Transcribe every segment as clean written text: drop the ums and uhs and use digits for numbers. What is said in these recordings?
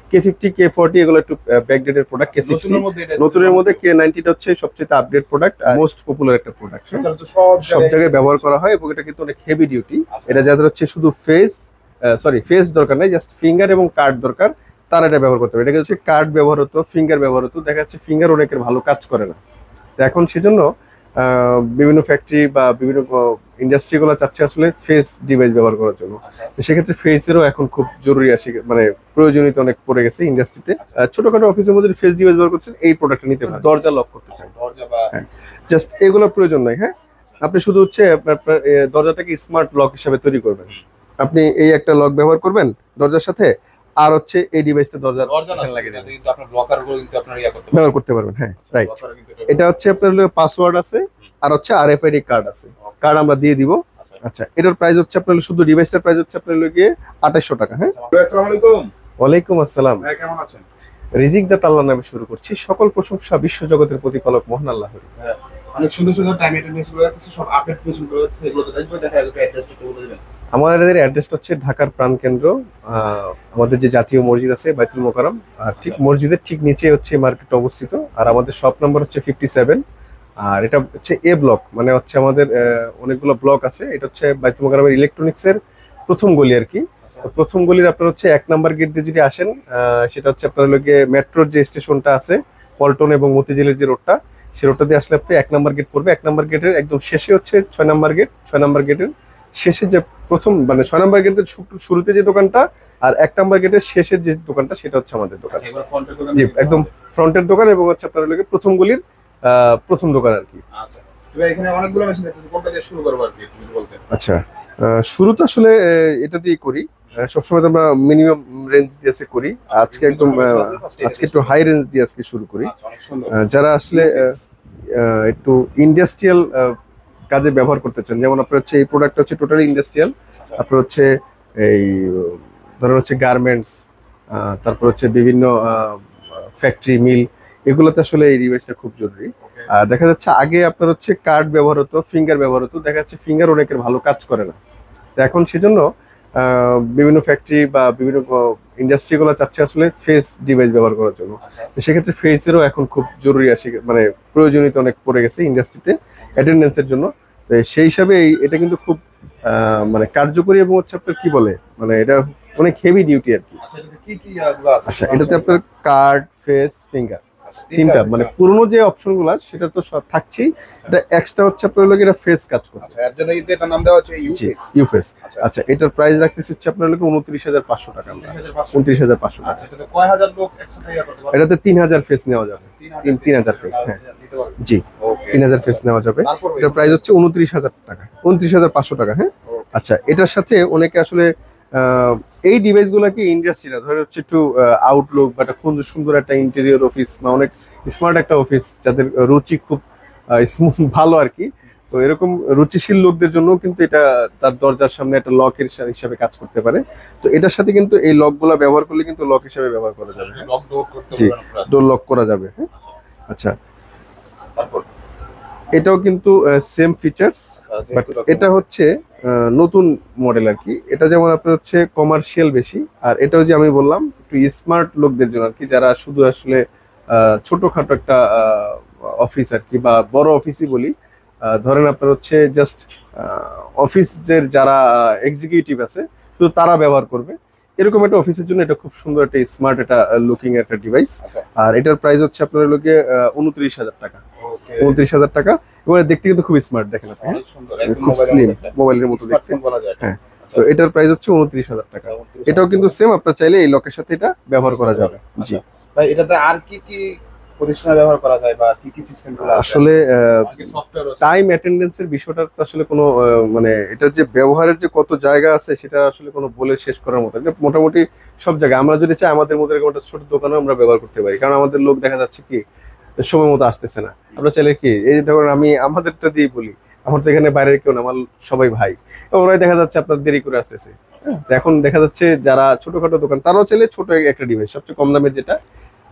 K50 K40 এগুলো একটু backdated product. K60 নতুনের মধ্যে K90টা হচ্ছে সবচেয়ে আপডেট প্রোডাক্ট, মোস্ট পপুলার একটা প্রোডাক্ট, সব জায়গায় ব্যবহার করা হয় এবং এটা কিন্তু অনেক হেভি ডিউটি। এটা যাদের হচ্ছে শুধু ফেস দরকার নাই, জাস্ট ফিঙ্গার এবং কার্ড দরকার, তারা এটা ব্যবহার করতে হবে। এটা হচ্ছে কার্ড ব্যবহার হতো, ফিঙ্গার ব্যবহার হতো, দেখা যাচ্ছে ফিঙ্গার অনেকের ভালো কাজ করে না। তো এখন সেজন্য বিভিন্ন ফ্যাক্টরি বা বিভিন্ন ইন্ডাস্ট্রিগুলো চাচ্ছে আসলে ফেস ডিভাইস ব্যবহার করার জন্য। তো সেক্ষেত্রে ফেসেরও এখন খুব জরুরি আসে, মানে প্রয়োজনীয়তা অনেক পড়ে গেছে ইন্ডাস্ট্রিতে। ছোটখাটো অফিসের মধ্যে ফেস ডিভাইস ব্যবহার করছেন, এই প্রোডাক্টটা নিতে পারেন। দরজা লক করতে চান, হ্যাঁ, জাস্ট এগুলো প্রয়োজন নাই। হ্যাঁ, আপনি শুধু হচ্ছে আপনার দরজাটাকে স্মার্ট লক হিসেবে তৈরি করবেন। আপনি এই একটা লক ব্যবহার করবেন দরজার সাথে, আর হচ্ছে এই ডিভাইসটা দরজার লাগিয়ে দেবেন, কিন্তু আপনার ব্লকারগুলো কিন্তু আপনারা ব্যবহার করতে পারবেন। হ্যাঁ, রাইট। এটা হচ্ছে আপনার পাসওয়ার্ড আছে, আর হচ্ছে আরএফআইডি কার্ড আছে, কার্ড আমরা দিয়ে দিব। আচ্ছা, এটার প্রাইস হচ্ছে আপনার শুধু ডিভাইসটার প্রাইস হচ্ছে আপনার গিয়ে 2800 টাকা। হ্যাঁ, আসসালামু আলাইকুম। ওয়ালাইকুম আসসালাম। ভাই কেমন আছেন? রিজিক দা আল্লাহর নামে শুরু করছি। সকল প্রশংসা বিশ্ব জগতের প্রতিপালক মহান আল্লাহর। অনেক সুন্দর সুন্দর টাইম অ্যাটেন্ডেন্স গুলো আছে, সব আপডেট পেছন করে আছে, এগুলো তো দেখবে দেখা যাবে। অ্যাড্রেসটা একটু বলে দিবেন। আমাদের অ্যাড্রেসটা হচ্ছে ঢাকার প্রাণকেন্দ্র, আমাদের যে জাতীয় মসজিদ আছে বাইতুল মোকাররম, আর ঠিক মসজিদের ঠিক নিচে হচ্ছে মার্কেট অবস্থিত। আর আমাদের শপ নাম্বার হচ্ছে 57। আর এটা হচ্ছে এ ব্লক, মানে হচ্ছে আমাদের অনেকগুলো ব্লক আছে। এটা হচ্ছে বাইতুল মোকাররমের ইলেকট্রনিক্সের প্রথম গলি আর কি। তো প্রথম গলির আপনার হচ্ছে 1 নাম্বার গেট দিয়ে যদি আসেন, সেটা হচ্ছে আপনার মেট্রোর যে স্টেশনটা আছে, পল্টন এবং মতিঝিলের যে রোডটা, সেই রোডটা দিয়ে আসলে আপনি 1 নাম্বার গেট পড়বে। 1 নাম্বার গেটের একদম শেষে হচ্ছে 6 নাম্বার গেট। 6 নাম্বার গেটের শেষে যে প্রথম, মানে 6 নাম্বার গেটের শুরুতে যে দোকানটা আর 1 নাম্বার গেটের শেষের যে দোকানটা, সেটা হচ্ছে আমাদের দোকান। জি, একদম ফ্রন্টের দোকান এবং হচ্ছে আপনার প্রথম গলির প্রথম দোকান আর কি। আচ্ছা, এবার এখানে অনেকগুলো মেশিন দেখতেছি, কোনটা দিয়ে শুরু করব আর কি তুমি বলতে? আচ্ছা, শুরু তো আসলে এটা দিয়ে করি। সবসময় তো আমরা মিনিমাম রেঞ্জ দিয়ে করি, আজকে একটু হাই রেঞ্জ দিয়ে আজকে শুরু করি। যারা আসলে একটু ইন্ডাস্ট্রিয়াল কাজে ব্যবহার করতে চান, যেমন আপনার হচ্ছে এই প্রোডাক্টটা হচ্ছে টোটালি ইন্ডাস্ট্রিয়াল। আপনার হচ্ছে এই ধরেন হচ্ছে গার্মেন্টস, তারপর হচ্ছে বিভিন্ন ফ্যাক্টরি মিল, এগুলোতে আসলে এই ডিভাইসটা খুব জরুরি। আর দেখা যাচ্ছে আগে আপনার হচ্ছে কার্ড ব্যবহার হতো, ফিঙ্গার ব্যবহার হতো, দেখা যাচ্ছে ফিঙ্গার অনেকের ভালো কাজ করে না। তো এখন সেজন্য বিভিন্ন ফ্যাক্টরি বা বিভিন্ন ইন্ডাস্ট্রিগুলো চাচ্ছে আসলে ফেস ডিভাইস ব্যবহার করার জন্য। তো সেক্ষেত্রে ফেসেরও এখন খুব জরুরি আসে, মানে প্রয়োজনীয়তা অনেক পড়ে গেছে ইন্ডাস্ট্রিতে অ্যাটেন্ডেন্সের জন্য। তো সেই হিসাবে এটা কিন্তু খুব মানে কার্যকরী এবং হচ্ছে আপনার কি বলে, মানে এটা অনেক হেভি ডিউটি আর কি। আচ্ছা, এটাতে আপনার কার্ড, ফেস, ফিঙ্গার, তিনটা, মানে পুরনো যে অপশনগুলো সেটা তো সব থাকছেই, এটা এক্সট্রা হচ্ছে আপনার এটা ফেস কাজ করে। আচ্ছা, এর জন্য কিন্তু এটা নাম দেওয়া হচ্ছে ইউফেস। আচ্ছা, এটার প্রাইস রাখতেছি হচ্ছে আপনার 29,500 টাকা। 29,500 টাকা। আচ্ছা, এটাতে কয় হাজার লোক একসাথে করতে পারবে? এটাতে 3000 ফেস নেওয়া যাবে। 3000 ফেস, হ্যাঁ জি, 3000 ফেস নেওয়া যাবে। এটার প্রাইস হচ্ছে 29,000 টাকা, 29,500 টাকা। হ্যাঁ, আচ্ছা, এটার সাথে অনেকে আসলে এই ডিভাইস গুলাকে ইন্ডাস্ট্রিটা ধরে হচ্ছে একটু আউটলুক বা একটা সুন্দর একটা ইন্টেরিয়র অফিস বা অনেক স্মার্ট একটা অফিস, যাদের রুচি খুব স্মুথ ভালো আর কি। তো এরকম রুচিশীল লোকদের জন্য কিন্তু এটা তার দরজার সামনে একটা লকের হিসাবে কাজ করতে পারে। তো এটার সাথে কিন্তু এই লক গুলা ব্যবহার করলে কিন্তু লক হিসাবে ব্যবহার করা যাবে। জি, ডোর লক করা যাবে। হ্যাঁ, আচ্ছা, এটাও কিন্তু সেম ফিচার্স, বাট এটা হচ্ছে নতুন মডেল আর কি। এটা যেমন আপনার হচ্ছে কমার্শিয়াল বেশি, আর এটাও যে আমি বললাম একটু স্মার্ট লোকদের জন্য আর কি, যারা শুধু আসলে ছোটখাটো একটা অফিস আর কি, বা বড় অফিসই বলি, ধরেন আপনার হচ্ছে জাস্ট অফিসের যারা এক্সিকিউটিভ আছে শুধু তারা ব্যবহার করবে, এরকম একটা অফিসের জন্য এটা খুব সুন্দর একটা স্মার্ট একটা লুকিং একটা ডিভাইস। আর এটার প্রাইস হচ্ছে আপনার 29,000 টাকা। 29,000 টাকা। এবং দেখতে কিন্তু খুব স্মার্ট, দেখেন আপনি, খুব স্লিম, মোবাইলের মতো দেখতে। হ্যাঁ, তো এটার প্রাইস হচ্ছে 29,000 টাকা। এটাও কিন্তু সেম, আপনার চাইলে এই লকের সাথে এটা ব্যবহার করা যাবে। জি ভাই, এটাতে আর কি কি প্রতিষ্ঠানে ব্যবহার করা যায় বা কি কি সিস্টেমগুলো আছে? আসলে টাইম অ্যাটেন্ডেন্সের বিষয়টা তো আসলে কোনো মানে এটার যে ব্যবহারের যে কত জায়গা আছে সেটা আসলে কোনো বলে শেষ করার মতো। মোটামুটি সব জায়গায় আমরা যদি চাই আমাদের মধ্যে এরকম একটা ছোট দোকানেও আমরা ব্যবহার করতে পারি, কারণ আমাদের লোক দেখা যাচ্ছে কি সময় মতো আসতেছে না। আমরা চাইলে কি, এই ধরুন আমি আমাদেরটা দিয়ে বলি, আমার তো এখানে বাইরের কেউ না, আমার সবাই ভাই, ওরাই দেখা যাচ্ছে আপনার দেরি করে আসতেছে। এখন দেখা যাচ্ছে যারা ছোটখাটো দোকান, তারাও চাইলে ছোট একটা ডিভাইস, সবচেয়ে কম দামের যেটা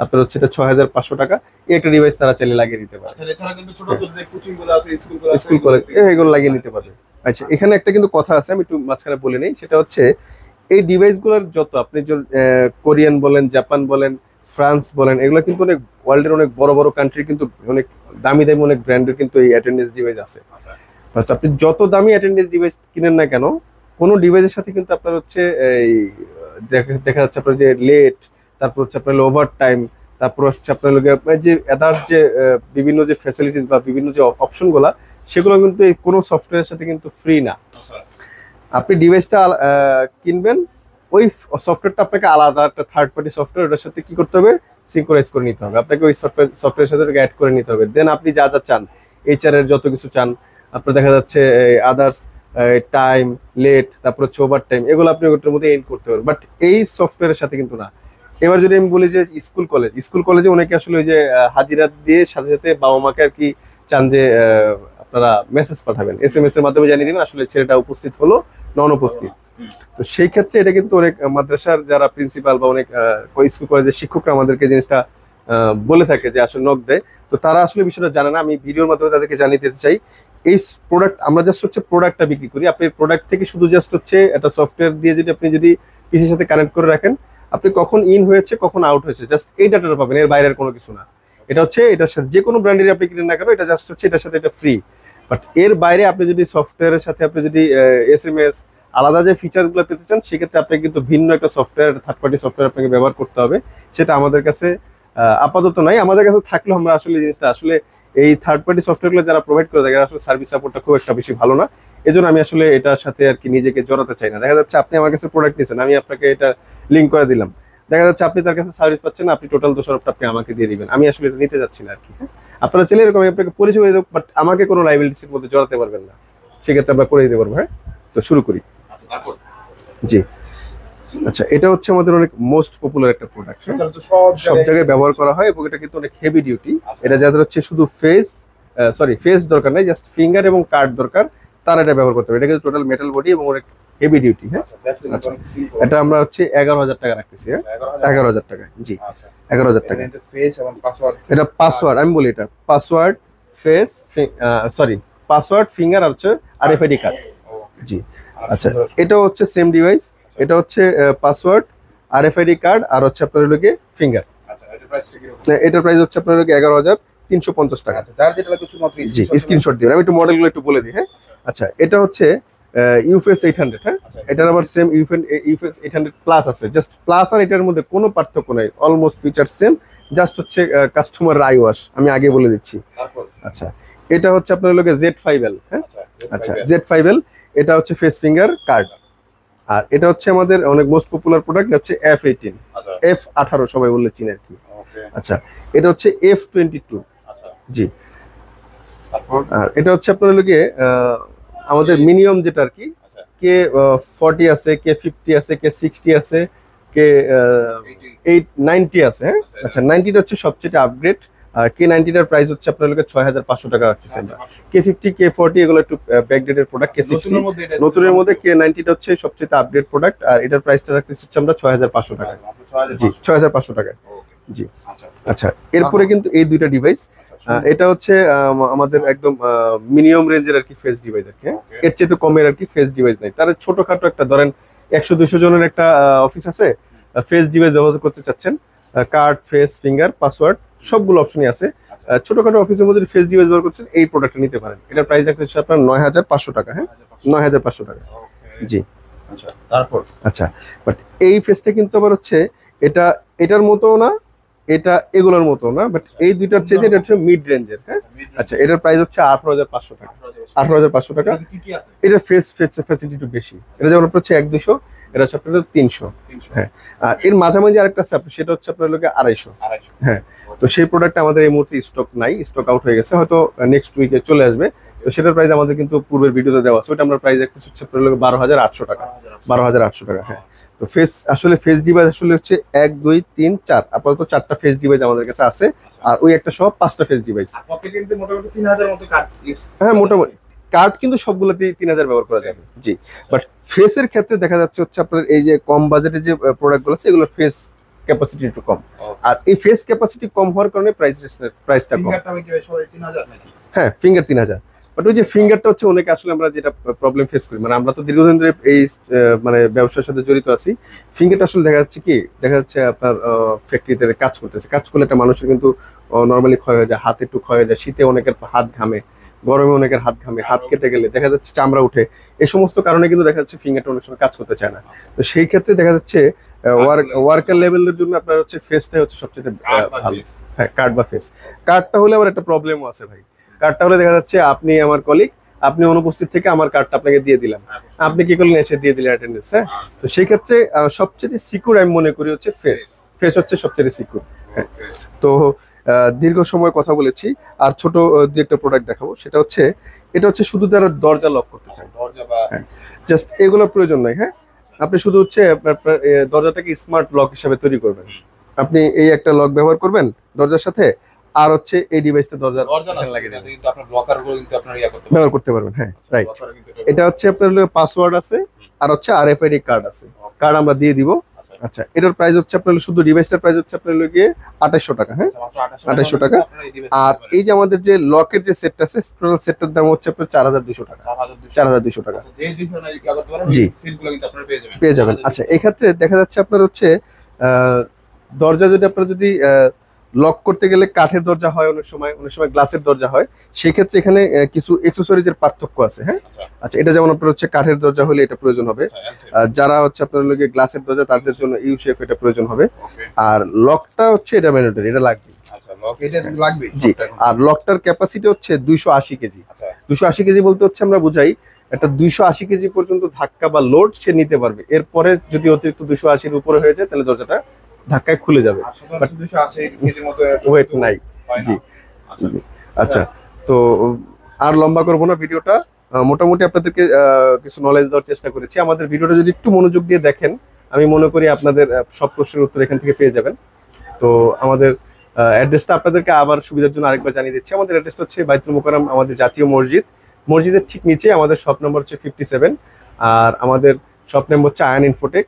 আপনার হচ্ছে এটা 6,500 টাকা, এই একটা ডিভাইস তারা চাইলে লাগিয়ে দিতে পারে। স্কুল কলেজ এগুলো লাগিয়ে নিতে পারবে। আচ্ছা, এখানে একটা কিন্তু কথা আছে, আমি একটু মাঝখানে বলে নেই, সেটা হচ্ছে এই ডিভাইসগুলোর যত আপনি কোরিয়ান বলেন, জাপান বলেন, ফ্রান্স বলেন, এগুলো কিন্তু অনেক ওয়ার্ল্ডের অনেক বড় বড় কান্ট্রি কিন্তু অনেক দামি দামি অনেক ব্র্যান্ডের কিন্তু এই অ্যাটেন্ডেন্স ডিভাইস আছে। আপনি যত দামি অ্যাটেন্ডেন্স ডিভাইস কিনেন না কেন, কোনো ডিভাইসের সাথে কিন্তু আপনার হচ্ছে এই দেখা যাচ্ছে আপনার যে লেট, তারপর হচ্ছে আপনার ওভার টাইম, তারপর হচ্ছে আপনার আপনার যে আদার্স যে বিভিন্ন যে ফ্যাসিলিটিস বা বিভিন্ন যে অপশনগুলো, সেগুলো কিন্তু এই কোনো সফটওয়্যারের সাথে কিন্তু ফ্রি না। আপনি ডিভাইসটা কিনবেন, ওই সফটওয়্যারটা আপনাকে আলাদা একটা থার্ড পার্টি সফটওয়্যার, ওটার সাথে কি করতে হবে, সিনক্রোনাইজ করে নিতে হবে, আপনাকে ওই সফটওয়্যারের সাথে অ্যাড করে নিতে হবে। দেন আপনি যা যা চান, এইচআর এর যত কিছু চান, আপনার দেখা যাচ্ছে আদার্স টাইম, লেট, তারপর হচ্ছে ওভার টাইম, এগুলো আপনি ওটার মধ্যে এন্ড করতে পারবেন। বাট এই সফটওয়্যারের সাথে কিন্তু না। এবার যদি আমি বলি যে স্কুল কলেজে অনেকে আসলে ওই যে হাজিরা দিয়ে সাথে সাথে বাবা মাকে আর কি চান যে আপনারা মেসেজ পাঠাবেন, SMS এর মাধ্যমে জানিয়ে দিবেন আসলে ছেলেটা উপস্থিত হলো না অনুপস্থিত। তো সেই ক্ষেত্রে এটা কিন্তু অনেক মাদ্রাসার যারা প্রিন্সিপাল বা অনেক স্কুল কলেজের শিক্ষকরা আমাদেরকে জিনিসটা বলে থাকে যে আসলে নক দেয়। তো তারা আসলে বিষয়টা জানে না, আমি ভিডিওর মাধ্যমে তাদেরকে জানিয়ে দিতে চাই। এই প্রোডাক্ট আমরা জাস্ট হচ্ছে প্রোডাক্টটা বিক্রি করি। আপনি প্রোডাক্ট থেকে শুধু জাস্ট হচ্ছে একটা সফটওয়্যার দিয়ে যদি পিসির সাথে কানেক্ট করে রাখেন, আপনি কখন ইন হয়েছে কখন আউট হয়েছে জাস্ট এই ডাটাটা পাবেন, এর বাইরের কোনো কিছু না। এটা হচ্ছে এটার সাথে যে কোনো ব্র্যান্ডের আপনি কিনেন না কেন, এটা জাস্ট হচ্ছে এটার সাথে এটা ফ্রি। বাট এর বাইরে আপনি যদি সফটওয়্যারের সাথে আপনি যদি SMS আলাদা যে ফিচারগুলো পেতে চান, সেক্ষেত্রে আপনাকে কিন্তু ভিন্ন একটা সফটওয়্যার, থার্ড পার্টি সফটওয়্যার আপনাকে ব্যবহার করতে হবে। সেটা আমাদের কাছে আপাতত নাই, আমাদের কাছে থাকলেও আমরা আসলে জিনিসটা আসলে এই থার্ড পার্টি সফটওয়্যারগুলো যারা প্রোভাইড করে থাকে আসলে সার্ভিস সাপোর্টটা খুব একটা বেশি ভালো না। এজন্য আমি আসলে এটার সাথে আর কি নিজেকে জড়াতে চাই না। দেখা যাচ্ছে আপনি আমার কাছে প্রোডাক্ট নিয়েছেন, আমি আপনাকে এটা লিঙ্ক করে দিলাম, দেখা যাচ্ছে আপনি তার কাছে সার্ভিস পাচ্ছেন না, আপনি টোটাল দোষারোপটা আপনি আমাকে দিয়ে দিবেন। আমি আসলে এটা নিতে যাচ্ছি না আর কি। আপনারা চাইলে এরকম আমি আপনাকে পরিচয় করে দেবো, বাট আমাকে কোনো লাইবিলিটির মধ্যে জড়াতে পারবেন না, সেক্ষেত্রে আমরা করে দিতে পারবো। হ্যাঁ, তো শুরু করি। জি, আচ্ছা, এটা হচ্ছে আমাদের অনেক মোস্ট পপুলার একটা প্রোডাক্ট, সব জায়গায় ব্যবহার করা হয় এবং এটা কিন্তু অনেক হেভি ডিউটি। এটা যাদের হচ্ছে শুধু ফেস দরকার নাই, জাস্ট ফিঙ্গার এবং কার্ড দরকার, তারা এটা ব্যবহার করতে হবে। এটা কিন্তু টোটাল মেটাল বডি এবং অনেক হেভি ডিউটি। হ্যাঁ, আচ্ছা, এটা আমরা হচ্ছে 11,000 টাকা রাখতেছি। হ্যাঁ, 11,000 টাকা। জি, 11,000 টাকা। এটা পাসওয়ার্ড, আমি বলি এটা পাসওয়ার্ড, পাসওয়ার্ড, ফিঙ্গার আর হচ্ছে RFID কার্ড। জি, আচ্ছা, এটা হচ্ছে সেম ডিভাইস। এটা হচ্ছে পাসওয়ার্ড, RFID কার্ড আর হচ্ছে আপনার লোকে ফিঙ্গার। এটার প্রাইস হচ্ছে আপনার লোকে 11,350 টাকা। জি, স্ক্রিনশট দিবেন, আমি একটু মডেলগুলো একটু বলে দিই। হ্যাঁ, আচ্ছা, এটা হচ্ছে UFS 800। হ্যাঁ, এটার আবার সেম UFS 800 প্লাস আছে। জাস্ট প্লাস আর এটার মধ্যে কোনো পার্থক্য নাই, অলমোস্ট ফিচার সেম, জাস্ট হচ্ছে কাস্টমার আই ওয়াশ আমি আগে বলে দিচ্ছি। আচ্ছা, এটা হচ্ছে আপনার লোকে Z5L। হ্যাঁ, আচ্ছা, Z5L, এটা হচ্ছে ফেস ফিঙ্গার কার্ড। আর এটা হচ্ছে আমাদের অনেক মোস্ট পপুলার প্রোডাক্ট, হচ্ছে F18, F18 সবাই বললে চিনে আর কি। আচ্ছা, এটা হচ্ছে F22। জি, আর এটা হচ্ছে আপনার লোকে আমাদের মিনিমাম যেটা আর কি, কে 40 আছে, কে 50 আছে, কে 60 আছে, কে 90 আছে। হ্যাঁ, আচ্ছা, 90টা হচ্ছে সবচেয়ে আপগ্রেড। আর K90টার প্রাইস হচ্ছে আপনার লোকের 6,500 টাকা রাখতেছে আমরা। K50, K40 এগুলো একটু ব্যাকডেটেড প্রোডাক্ট। K60 নতুনের মধ্যে K90টা হচ্ছে সবচেয়ে আপডেট প্রোডাক্ট, আর এটার প্রাইসটা রাখতেছি হচ্ছে আমরা 6,500 টাকা। জি, 6,500 টাকা। জি, আচ্ছা, এরপরে কিন্তু এই দুইটা ডিভাইস, এটা হচ্ছে আমাদের একদম মিনিমাম রেঞ্জের আর কি ফেস ডিভাইস আর কি। এর চেয়ে তো কমের আর কি ফেস ডিভাইস নাই। তার ছোটখাটো একটা ধরেন 100-200 জনের একটা অফিস আছে, ফেস ডিভাইস ব্যবহার করতে চাচ্ছেন, কার্ড, ফেস, ফিঙ্গার, পাসওয়ার্ড সবগুলো অপশনই আছে। ছোটখাটো অফিসের মধ্যে ফেস ডিভাইস ব্যবহার করছেন, এই প্রোডাক্টটা নিতে পারেন। এটার প্রাইস রাখতেছে আপনার 9,500 টাকা। হ্যাঁ, 9,500 টাকা। জি, তারপর আচ্ছা, বাট এই ফেসটা কিন্তু আবার হচ্ছে এটার মতো না, এটা এগুলোর মতো না, বাট এই দুইটার চেয়ে এটা হচ্ছে মিড রেঞ্জের। হ্যাঁ, আচ্ছা, এটার প্রাইস হচ্ছে 18,500 টাকা। 18,500 টাকা। এটার ফেস ফ্যাসিলিটি একটু বেশি। এটা যেমন আপনার হচ্ছে 1-200, এটা হচ্ছে আপনার 300। হ্যাঁ, আর এর মাঝামাঝি আরেকটা আছে, সেটা হচ্ছে আপনার লোকে 250। হ্যাঁ, তো সেই প্রোডাক্ট আমাদের এই মুহূর্তে স্টক নাই, স্টক আউট হয়ে গেছে, হয়তো নেক্সট উইকে চলে আসবে। তো সেটার প্রাইস আমাদের কিন্তু পূর্বের ভিডিওতে দেওয়া আছে, ওটা আমরা প্রাইস রাখতেছি হচ্ছে আপনার লোকে 12,800 টাকা। 12,800 টাকা। হ্যাঁ, তো ফেস ডিভাইস আসলে হচ্ছে 1, 2, 3, 4, আপাতত 4টা ফেস ডিভাইস আমাদের কাছে আছে, আর ওই একটা সহ 5টা ফেস ডিভাইস। হ্যাঁ, মোটামুটি কার্ড কিন্তু সবগুলোতেই 3,000 ব্যবহার করা যাবে। জি, বাট ফেসের ক্ষেত্রে দেখা যাচ্ছে হচ্ছে আপনার এই যে কম বাজেটের যে প্রোডাক্টগুলো আছে, এগুলোর ফেস ক্যাপাসিটি একটু কম, আর এই ফেস ক্যাপাসিটি কম হওয়ার কারণে প্রাইসটা কম। হ্যাঁ, ফিঙ্গার 3,000, বাট ওই যে ফিঙ্গারটা হচ্ছে অনেকে আসলে আমরা যেটা প্রবলেম ফেস করি, মানে আমরা তো দীর্ঘদিন ধরে এই মানে ব্যবসার সাথে জড়িত আছি। ফিঙ্গারটা আসলে দেখা যাচ্ছে কি, দেখা যাচ্ছে আপনার ফ্যাক্টরিতে কাজ করতেছে, কাজ করলে একটা মানুষের কিন্তু নর্মালি ক্ষয় হয়ে যায়, হাত একটু ক্ষয় হয়ে যায়, শীতে অনেকের হাত ঘামে, গরমে অনেকের হাত ঘামে, হাত কেটে গেলে দেখা যাচ্ছে চামড়া উঠে, এই সমস্ত কারণে কিন্তু দেখা যাচ্ছে ফিঙ্গারটা অনেক সময় কাজ করতে চায় না। তো সেই ক্ষেত্রে দেখা যাচ্ছে ওয়ার্কার লেভেলের জন্য আপনার হচ্ছে ফেসটাই হচ্ছে সবচেয়ে ভালো। হ্যাঁ, কার্ড বা ফেস। কার্ডটা হলে আবার একটা প্রবলেমও আছে ভাই। কার্ডটা হলে দেখা যাচ্ছে আপনি আমার কলিগ, আপনি অনুপস্থিত থেকে আমার কার্ডটা আপনাকে দিয়ে দিলাম, আপনি কি করলেন, এসে দিয়ে দিলেন অ্যাটেন্ডেন্স। হ্যাঁ, তো সেই ক্ষেত্রে সবচেয়ে সিকিউর আমি মনে করি হচ্ছে ফেস। ফেস হচ্ছে সবচেয়ে সিকিউর। হ্যাঁ, তো দীর্ঘ সময় কথা বলেছি, আর ছোট যে একটা প্রোডাক্ট দেখাবো সেটা হচ্ছে, এটা হচ্ছে শুধু যারা দরজা লক করতে চান, হ্যাঁ, জাস্ট এগুলোর প্রয়োজন নাই। হ্যাঁ, আপনি শুধু হচ্ছে আপনার দরজাটাকে স্মার্ট লক হিসাবে তৈরি করবেন। আপনি এই একটা লক ব্যবহার করবেন দরজার সাথে, আর হচ্ছে এই ডিভাইসটা দরজার লাগিয়ে দেবেন, কিন্তু আপনার ব্লকার গুলো কিন্তু আপনারা ব্যবহার করতে পারবেন। হ্যাঁ, রাইট। এটা হচ্ছে আপনার পাসওয়ার্ড আছে, আর হচ্ছে RFID কার্ড আছে, কার্ড আমরা দিয়ে দিব। আচ্ছা, এটার প্রাইস হচ্ছে আপনার শুধু ডিভাইসটার প্রাইস হচ্ছে আপনার 2800 টাকা। হ্যাঁ, 2800 টাকা। আর এই যে আমাদের যে লকের যে সেটটা আছে, টোটাল সেটটার দাম হচ্ছে আপনার 4200 টাকা। 4200 টাকা, জি, পেয়ে যাবেন। আচ্ছা, এই ক্ষেত্রে দেখা যাচ্ছে আপনার হচ্ছে দরজা যদি লক করতে গেলে কাঠের দরজা হয়, অনেক সময় গ্লাসের দরজা হয়, সেই ক্ষেত্রে এখানে কিছু অ্যাকসেসরিজের পার্থক্য আছে। হ্যাঁ, আচ্ছা, এটা যেমন আপনার হচ্ছে কাঠের দরজা হলে এটা প্রয়োজন হবে, যারা হচ্ছে আপনার গ্লাসের দরজা তাদের জন্য ইউ শেপ এটা প্রয়োজন হবে, আর লকটা হচ্ছে এটা ম্যান্ডেটরি, এটা লাগবে। জি, আর লকটার ক্যাপাসিটি হচ্ছে 280 কেজি। 280 কেজি বলতে হচ্ছে আমরা বুঝাই একটা 280 কেজি পর্যন্ত ধাক্কা বা লোড সে নিতে পারবে। এরপরে যদি অতিরিক্ত 280-র উপরে হয়ে যায় তাহলে দরজাটা ধাক্কায় খুলে যাবে, ওয়েট নাই। জি, আচ্ছা, তো আর লম্বা করবো না ভিডিওটা, মোটামুটি আপনাদেরকে কিছু নলেজ দেওয়ার চেষ্টা করেছি। আমাদের ভিডিওটা যদি একটু মনোযোগ দিয়ে দেখেন, আমি মনে করি আপনাদের সব প্রশ্নের উত্তর এখান থেকে পেয়ে যাবেন। তো আমাদের অ্যাড্রেসটা আপনাদেরকে আবার সুবিধার জন্য আরেকবার জানিয়ে দিচ্ছি। আমাদের অ্যাড্রেসটা হচ্ছে বাইতুল মোকাররম, আমাদের জাতীয় মসজিদের ঠিক নিচে। আমাদের শপ নম্বর হচ্ছে 57, আর আমাদের শপ নেম হচ্ছে আয়ান ইনফোটেক।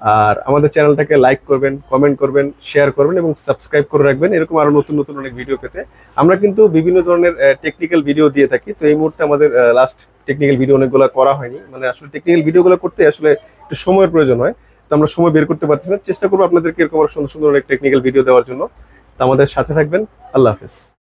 আর আমাদের চ্যানেলটাকে লাইক করবেন, কমেন্ট করবেন, শেয়ার করবেন এবং সাবস্ক্রাইব করে রাখবেন, এরকম আরো নতুন নতুন অনেক ভিডিও পেতে। আমরা কিন্তু বিভিন্ন ধরনের টেকনিক্যাল ভিডিও দিয়ে থাকি। তো এই মুহূর্তে আমাদের লাস্ট টেকনিক্যাল ভিডিও অনেকগুলো করা হয়নি, মানে আসলে টেকনিক্যাল ভিডিওগুলো করতে আসলে একটু সময়ের প্রয়োজন হয়, তো আমরা সময় বের করতে পারছি না। চেষ্টা করবো আপনাদেরকে এরকম সুন্দর সুন্দর অনেক টেকনিক্যাল ভিডিও দেওয়ার জন্য। তো আমাদের সাথে থাকবেন। আল্লাহ হাফেজ।